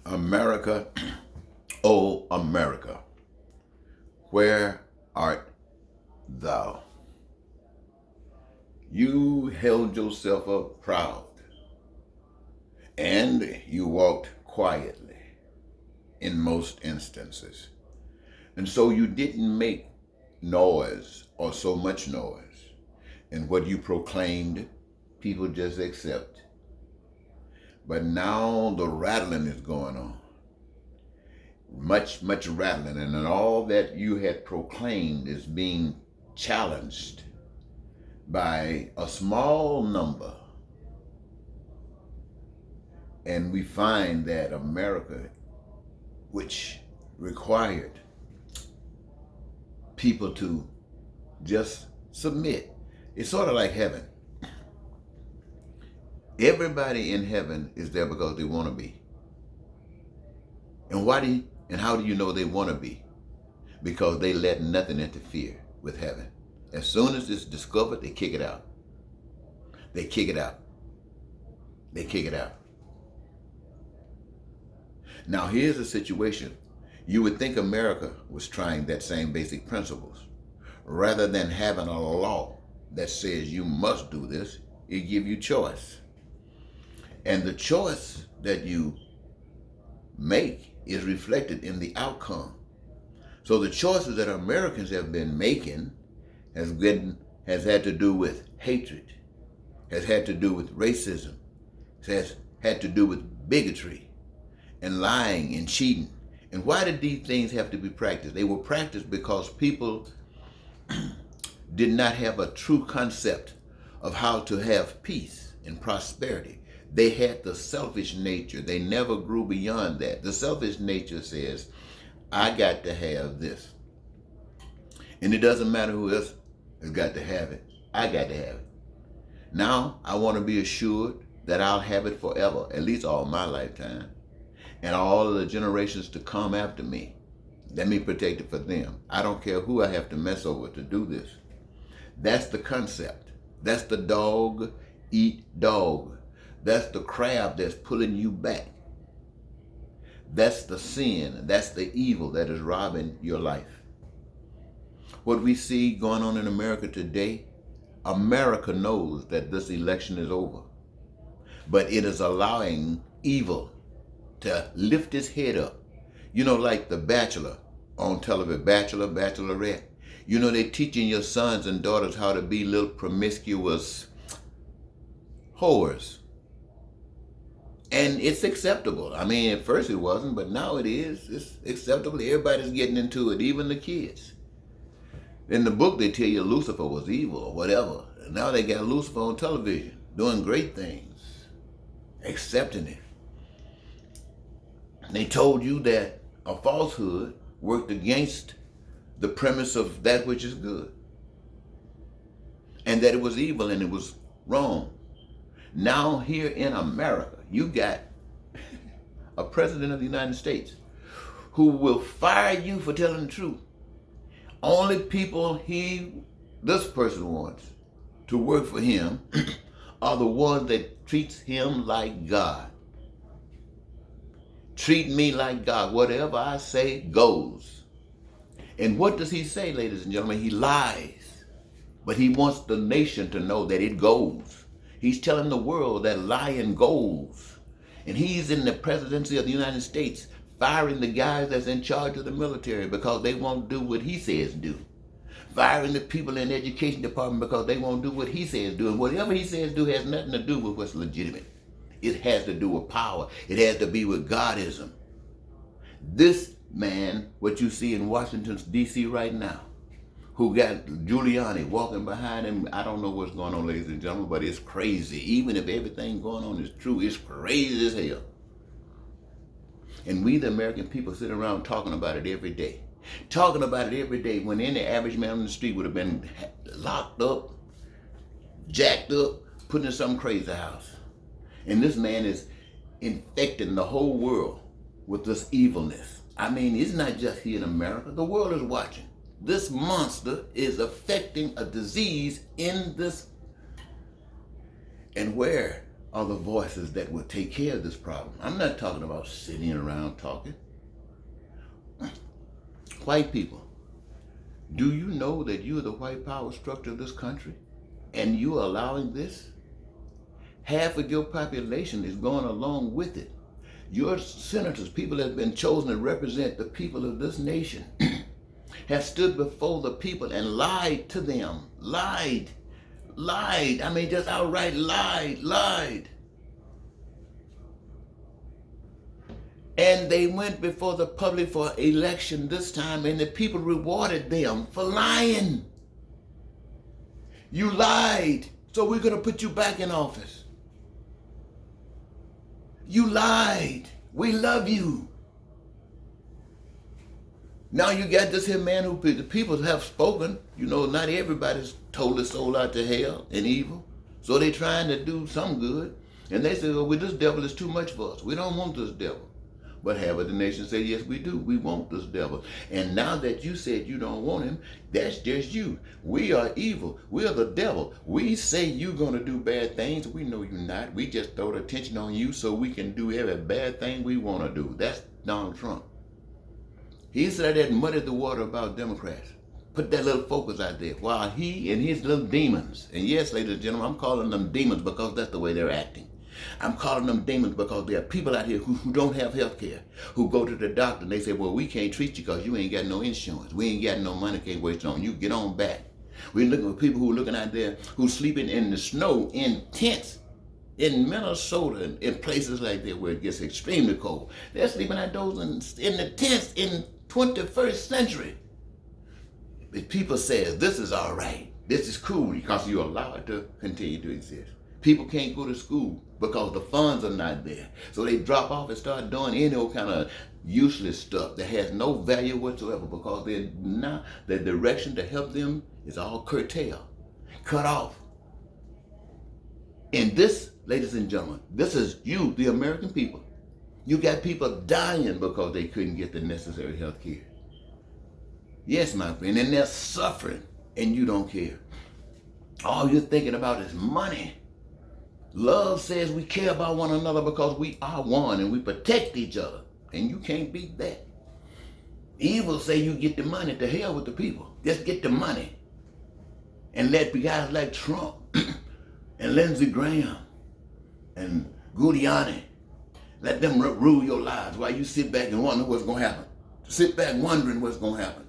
America, oh America, where art thou? You held yourself up proud, and you walked quietly in most instances. And so you didn't make noise or so much noise. And what you proclaimed, people just accept. But now the rattling is going on. Much rattling. And then all that you had proclaimed is being challenged by a small number. And we find that America, which required people to just submit, it's sort of like heaven. Everybody in heaven is there because they want to be. And how do you know they want to be? Because they let nothing interfere with heaven. As soon as it's discovered, they kick it out. They kick it out. They kick it out. Now here's a situation. You would think America was trying that same basic principles. Rather than having a law that says you must do this, it gives you choice. And the choice that you make is reflected in the outcome. So the choices that Americans have been making has had to do with hatred, has had to do with racism, has had to do with bigotry and lying and cheating. And why did these things have to be practiced? They were practiced because people did not have a true concept of how to have peace and prosperity. They had the selfish nature. They never grew beyond that. The selfish nature says, I got to have this. And it doesn't matter who else has got to have it. I got to have it. Now I want to be assured that I'll have it forever, at least all my lifetime, and all of the generations to come after me. Let me protect it for them. I don't care who I have to mess over to do this. That's the concept. That's the dog eat dog. That's the crab that's pulling you back. That's the sin. That's the evil that is robbing your life. What we see going on in America today, America knows that this election is over. But it is allowing evil to lift its head up. You know, like The Bachelor on television, Bachelor, Bachelorette. You know, they're teaching your sons and daughters how to be little promiscuous whores. And it's acceptable. I mean, at first it wasn't, but now it is. It's acceptable. Everybody's getting into it, even the kids. In the book, they tell you Lucifer was evil or whatever. And now they got Lucifer on television, doing great things, accepting it. They told you that a falsehood worked against the premise of that which is good, and that it was evil and it was wrong. Now here in America, you got a president of the United States who will fire you for telling the truth. Only people this person wants to work for him are the ones that treats him like God. Treat me like God. Whatever I say goes. And what does he say, ladies and gentlemen? He lies. But he wants the nation to know that it goes. He's telling the world that lying goes. And he's in the presidency of the United States firing the guys that's in charge of the military because they won't do what he says do. Firing the people in the education department because they won't do what he says do. And whatever he says do has nothing to do with what's legitimate. It has to do with power. It has to be with Godism. This man, what you see in Washington, D.C. right now, who got Giuliani walking behind him, I don't know what's going on, ladies and gentlemen, but it's crazy. Even if everything going on is true, it's crazy as hell. And we, the American people, sit around talking about it every day. Talking about it every day when any average man on the street would have been locked up, jacked up, put in some crazy house. And this man is infecting the whole world with this evilness. I mean, it's not just here in America. The world is watching. This monster is affecting a disease in this. And where are the voices that will take care of this problem. I'm not talking about sitting around talking. White people, do you know that you are the white power structure of this country? And you are allowing this? Half of your population is going along with it. Your senators, people that have been chosen to represent the people of this nation, have stood before the people and lied to them. Lied. I mean, just outright lied. And they went before the public for election this time, and the people rewarded them for lying. You lied, so we're going to put you back in office. You lied. We love you. Now you got this here man who the people have spoken. You know, not everybody's totally sold out to hell and evil. So they're trying to do some good. And they say, well, this devil is too much for us. We don't want this devil. But half of the nation say, yes, we do. We want this devil. And now that you said you don't want him, that's just you. We are evil. We are the devil. We say you're going to do bad things. We know you're not. We just throw the attention on you so we can do every bad thing we want to do. That's Donald Trump. He said that muddied the water about Democrats. Put that little focus out there while he and his little demons, and yes, ladies and gentlemen, I'm calling them demons because that's the way they're acting. I'm calling them demons because there are people out here who don't have health care, who go to the doctor and they say, well, we can't treat you because you ain't got no insurance. We ain't got no money, can't waste on you. Get on back. We're looking for people who are looking out there who's sleeping in the snow in tents in Minnesota and in places like that where it gets extremely cold. They're sleeping outdoors in the tents in 21st century. But people say this is all right. This is cool because you allow it to continue to exist. People can't go to school because the funds are not there. So they drop off and start doing any old kind of useless stuff that has no value whatsoever because now the direction to help them is all curtailed, cut off. And this, ladies and gentlemen, this is you, the American people. You got people dying because they couldn't get the necessary health care. Yes, my friend, and they're suffering and you don't care. All you're thinking about is money. Love says we care about one another because we are one and we protect each other. And you can't beat that. Evil say you get the money, to hell with the people. Just get the money. And let guys like Trump and Lindsey Graham and Giuliani, let them rule your lives while you sit back and wonder what's going to happen. Sit back wondering what's going to happen.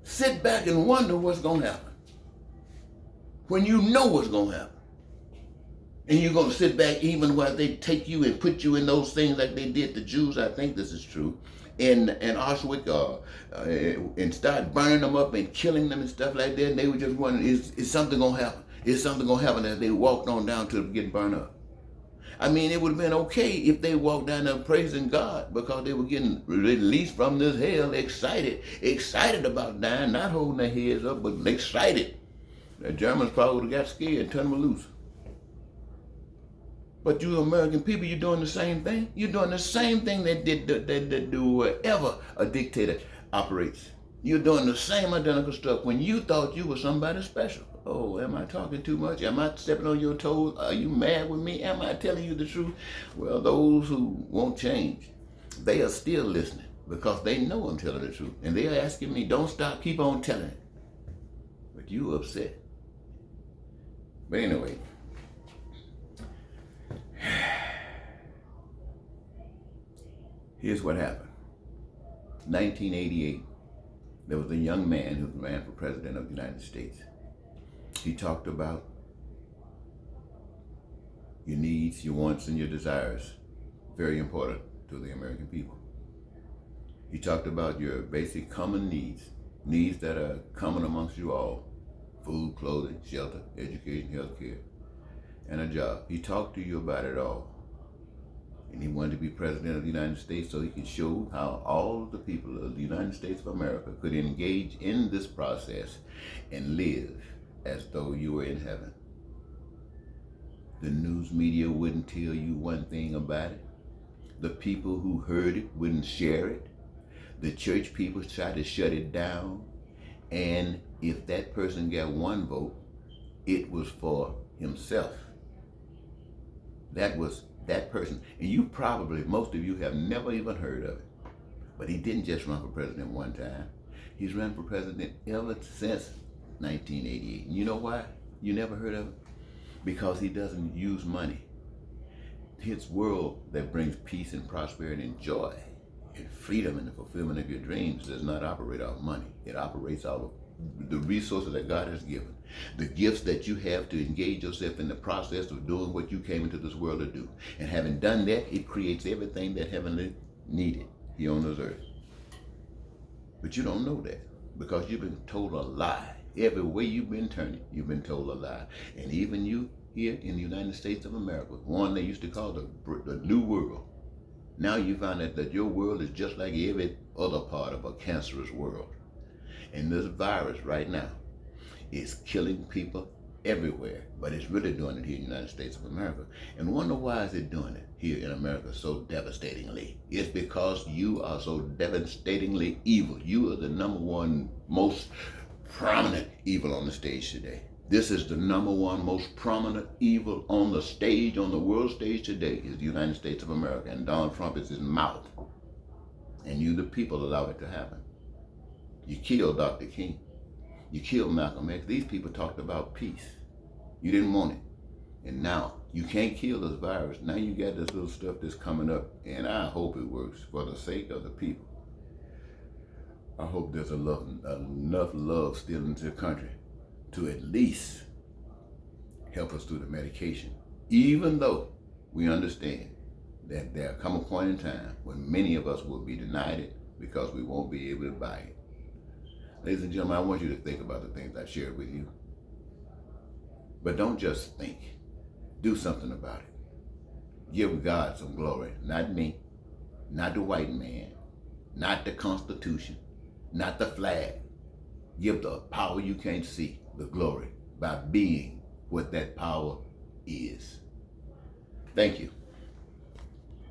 Sit back and wonder what's going to happen. When you know what's going to happen. And you're going to sit back even while they take you and put you in those things like they did the Jews, I think this is true, in Auschwitz, and start burning them up and killing them and stuff like that. And they were just wondering, is something going to happen? Is something going to happen as they walked on down to getting burned up? I mean, it would have been okay if they walked down there praising God because they were getting released from this hell, excited about dying, not holding their heads up, but excited. The Germans probably would have got scared and turned them loose. But you American people, you're doing the same thing. You're doing the same thing they do wherever a dictator operates. You're doing the same identical stuff when you thought you were somebody special. Oh, am I talking too much? Am I stepping on your toes? Are you mad with me? Am I telling you the truth? Well, those who won't change, they are still listening because they know I'm telling the truth. And they are asking me, don't stop, keep on telling it. But you upset. But anyway, here's what happened. 1988, there was a young man who ran for president of the United States. He talked about your needs, your wants, and your desires. Very important to the American people. He talked about your basic common needs that are common amongst you all. Food, clothing, shelter, education, health care, and a job. He talked to you about it all. And he wanted to be president of the United States so he could show how all of the people of the United States of America could engage in this process and live as though you were in heaven. The news media wouldn't tell you one thing about it. The people who heard it wouldn't share it. The church people tried to shut it down. And if that person got one vote, it was for himself. That was that person. And you probably, most of you have never even heard of it. But he didn't just run for president one time. He's run for president ever since 1988. And you know why you never heard of it? Because he doesn't use money. His world that brings peace and prosperity and joy and freedom and the fulfillment of your dreams does not operate off money. It operates out of the resources that God has given, the gifts that you have to engage yourself in the process of doing what you came into this world to do. And having done that, it creates everything that heaven needed here on this earth. But you don't know that because you've been told a lie. Every way you've been turning, you've been told a lie. And even you here in the United States of America, one they used to call the New World. Now you find out that your world is just like every other part of a cancerous world. And this virus right now is killing people everywhere, but it's really doing it here in the United States of America. And wonder why is it doing it here in America so devastatingly? It's because you are so devastatingly evil. You are the number one most prominent evil on the stage today. This is the number one most prominent evil on the stage, on the world stage today, is the United States of America. And Donald Trump is his mouth. And you, the people, allow it to happen. You killed Dr. King. You killed Malcolm X. These people talked about peace. You didn't want it. And now you can't kill this virus. Now you got this little stuff that's coming up. And I hope it works for the sake of the people. I hope there's enough love still in the country to at least help us through the medication. Even though we understand that there'll come a point in time when many of us will be denied it because we won't be able to buy it. Ladies and gentlemen, I want you to think about the things I shared with you. But don't just think. Do something about it. Give God some glory. Not me, not the white man, not the Constitution, not the flag. Give the power you can't see the glory by being what that power is. Thank you.